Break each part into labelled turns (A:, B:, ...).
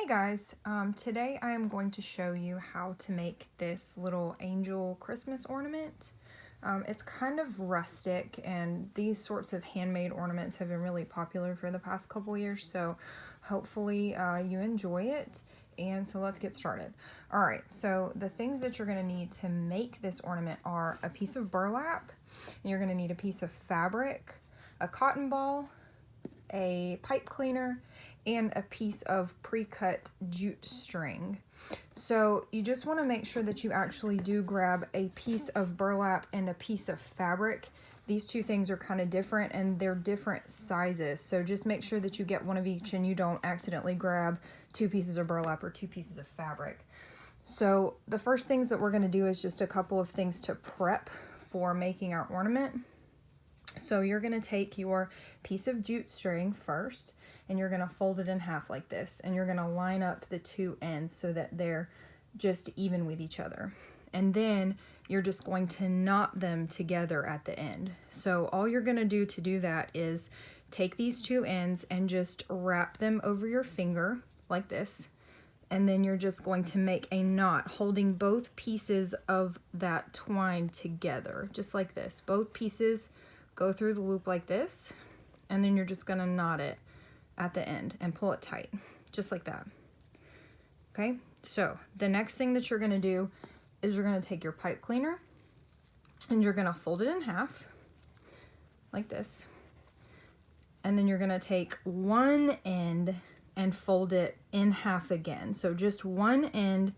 A: Hey guys, today I am going to show you how to make this little angel Christmas ornament. It's kind of rustic, and these sorts of handmade ornaments have been really popular for the past couple years, so hopefully you enjoy it. And so let's get started. Alright, so the things that you're going to need to make this ornament are a piece of burlap, and you're going to need a piece of fabric, a cotton ball, a pipe cleaner, and a piece of pre-cut jute string. So you just want to make sure that you actually do grab a piece of burlap and a piece of fabric. These two things are kind of different and they're different sizes, so just make sure that you get one of each and you don't accidentally grab two pieces of burlap or two pieces of fabric. So the first things that we're going to do is just a couple of things to prep for making our ornament. So you're going to take your piece of jute string first, and you're going to fold it in half like this, and you're going to line up the two ends so that they're just even with each other. And then you're just going to knot them together at the end. So all you're going to do that is take these two ends and just wrap them over your finger like this, and then you're just going to make a knot holding both pieces of that twine together, just like this. Both pieces go through the loop like this, and then you're just going to knot it at the end and pull it tight, just like that. Okay, so the next thing that you're going to do is you're going to take your pipe cleaner and you're going to fold it in half like this, and then you're going to take one end and fold it in half again. So just one end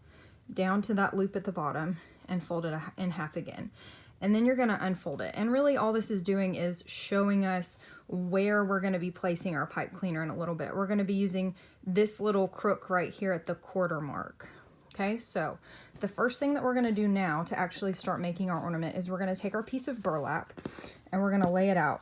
A: down to that loop at the bottom and fold it in half again. And then you're going to unfold it. And really all this is doing is showing us where we're going to be placing our pipe cleaner in a little bit. We're going to be using this little crook right here at the quarter mark. Okay, so the first thing that we're going to do now to actually start making our ornament is we're going to take our piece of burlap and we're going to lay it out.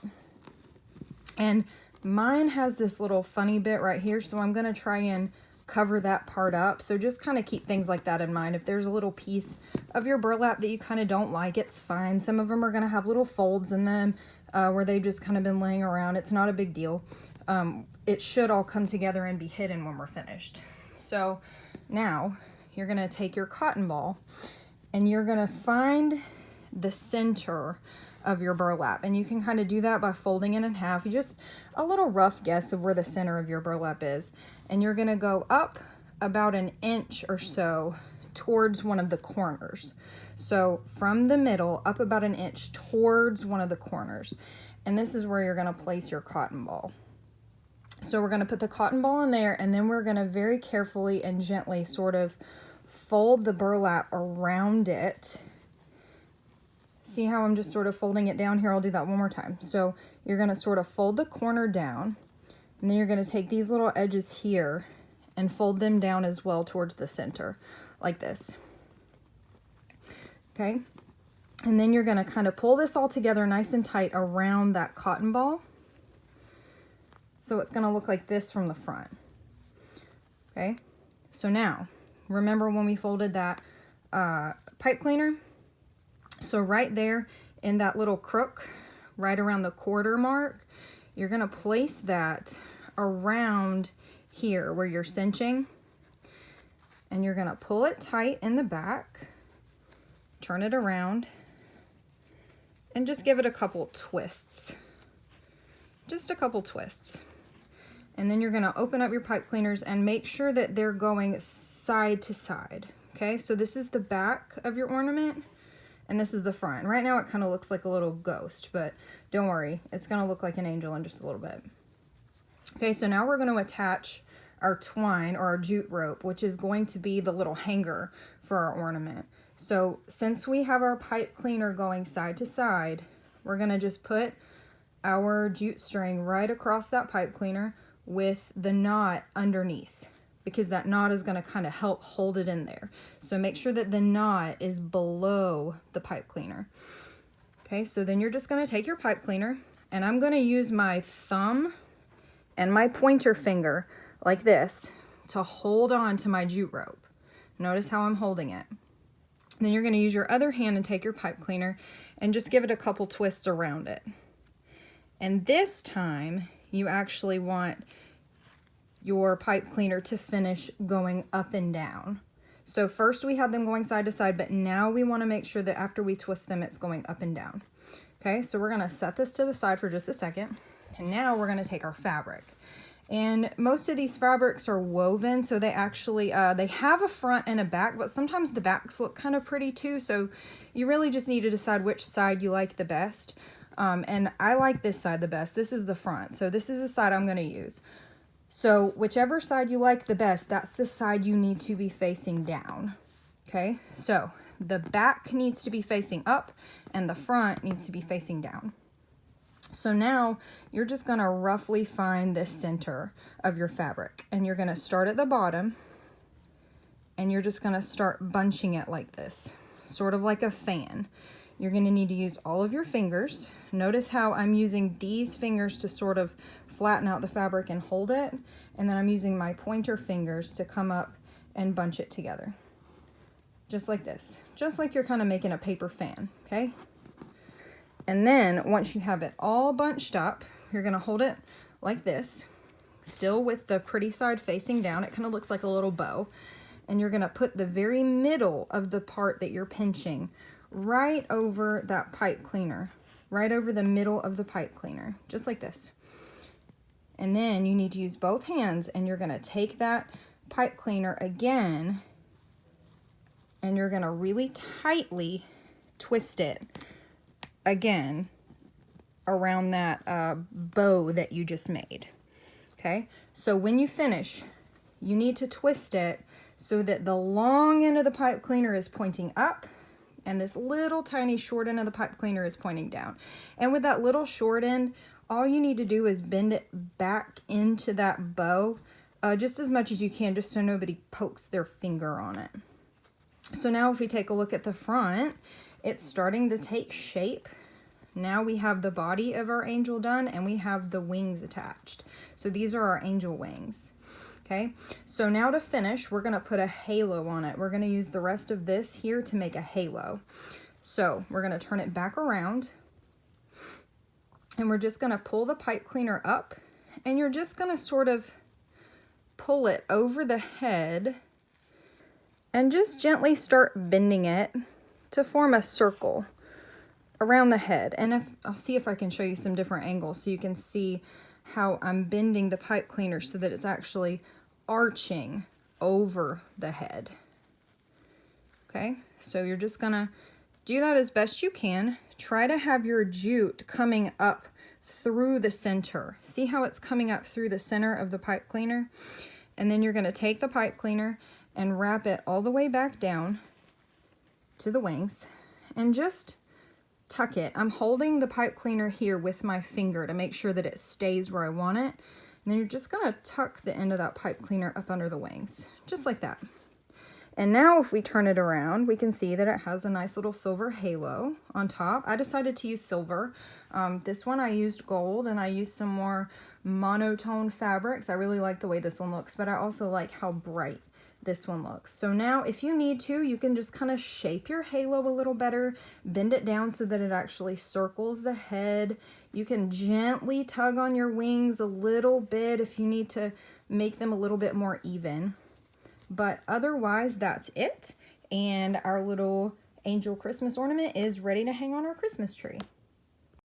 A: And mine has this little funny bit right here, so I'm going to try and cover that part up. So just kind of keep things like that in mind. If there's a little piece of your burlap that you kind of don't like, it's fine. Some of them are going to have little folds in them where they've just kind of been laying around. It's not a big deal. It should all come together and be hidden when we're finished. So now you're going to take your cotton ball and you're going to find the center of your burlap, and you can kind of do that by folding it in half. You just a little rough guess of where the center of your burlap is, and you're going to go up about an inch or so towards one of the corners. So from the middle up about an inch towards one of the corners, and this is where you're going to place your cotton ball. So we're going to put the cotton ball in there, and then we're going to very carefully and gently sort of fold the burlap around it. See how I'm just sort of folding it down here? I'll do that one more time. So you're going to sort of fold the corner down, and then you're going to take these little edges here and fold them down as well towards the center, like this. Okay? And then you're going to kind of pull this all together nice and tight around that cotton ball. So it's going to look like this from the front. Okay? So now, remember when we folded that pipe cleaner? So right there in that little crook, right around the quarter mark, you're going to place that around here where you're cinching, and you're going to pull it tight in the back, turn it around, and just give it a couple twists. Just a couple twists. And then you're going to open up your pipe cleaners and make sure that they're going side to side. Okay, so this is the back of your ornament, and this is the front. Right now it kind of looks like a little ghost, but don't worry, it's going to look like an angel in just a little bit. Okay, so now we're going to attach our twine or our jute rope, which is going to be the little hanger for our ornament. So since we have our pipe cleaner going side to side, we're going to just put our jute string right across that pipe cleaner with the knot underneath, because that knot is going to kind of help hold it in there. So make sure that the knot is below the pipe cleaner. Okay, so then you're just going to take your pipe cleaner, and I'm going to use my thumb and my pointer finger like this to hold on to my jute rope. Notice how I'm holding it. Then you're going to use your other hand and take your pipe cleaner and just give it a couple twists around it. And this time you actually want your pipe cleaner to finish going up and down. So first we had them going side to side, but now we want to make sure that after we twist them, it's going up and down. Okay, so we're going to set this to the side for just a second. And now we're going to take our fabric. And most of these fabrics are woven, so they actually, they have a front and a back, but sometimes the backs look kind of pretty too. So you really just need to decide which side you like the best. And I like this side the best. This is the front. So this is the side I'm going to use. So whichever side you like the best, that's the side you need to be facing down. Okay, so the back needs to be facing up and the front needs to be facing down. So now you're just going to roughly find the center of your fabric, and you're going to start at the bottom and you're just going to start bunching it like this, sort of like a fan. You're going to need to use all of your fingers. Notice how I'm using these fingers to sort of flatten out the fabric and hold it, and then I'm using my pointer fingers to come up and bunch it together. Just like this, just like you're kind of making a paper fan, okay? And then once you have it all bunched up, you're going to hold it like this, still with the pretty side facing down. It kind of looks like a little bow. And you're going to put the very middle of the part that you're pinching right over that pipe cleaner, right over the middle of the pipe cleaner, just like this. And then you need to use both hands, and you're going to take that pipe cleaner again, and you're going to really tightly twist it again around that bow that you just made. Okay, so when you finish, you need to twist it so that the long end of the pipe cleaner is pointing up and this little tiny short end of the pipe cleaner is pointing down. And with that little short end, all you need to do is bend it back into that bow just as much as you can, just so nobody pokes their finger on it. So now if we take a look at the front, it's starting to take shape. Now we have the body of our angel done, and we have the wings attached. So these are our angel wings. Okay, so now to finish, we're going to put a halo on it. We're going to use the rest of this here to make a halo. So we're going to turn it back around, and we're just going to pull the pipe cleaner up, and you're just going to sort of pull it over the head and just gently start bending it to form a circle around the head. And I'll see if I can show you some different angles so you can see how I'm bending the pipe cleaner so that it's actually arching over the head. Okay, so you're just gonna do that as best you can. Try to have your jute coming up through the center. See how it's coming up through the center of the pipe cleaner? And then you're gonna take the pipe cleaner and wrap it all the way back down to the wings and just tuck it. I'm holding the pipe cleaner here with my finger to make sure that it stays where I want it. And then you're just gonna tuck the end of that pipe cleaner up under the wings, just like that. And now if we turn it around, we can see that it has a nice little silver halo on top. I decided to use silver. This one I used gold, and I used some more monotone fabrics. I really like the way this one looks, but I also like how bright this one looks. So now if you need to, you can just kind of shape your halo a little better, bend it down so that it actually circles the head. You can gently tug on your wings a little bit if you need to make them a little bit more even. But otherwise, that's it. And our little angel Christmas ornament is ready to hang on our Christmas tree.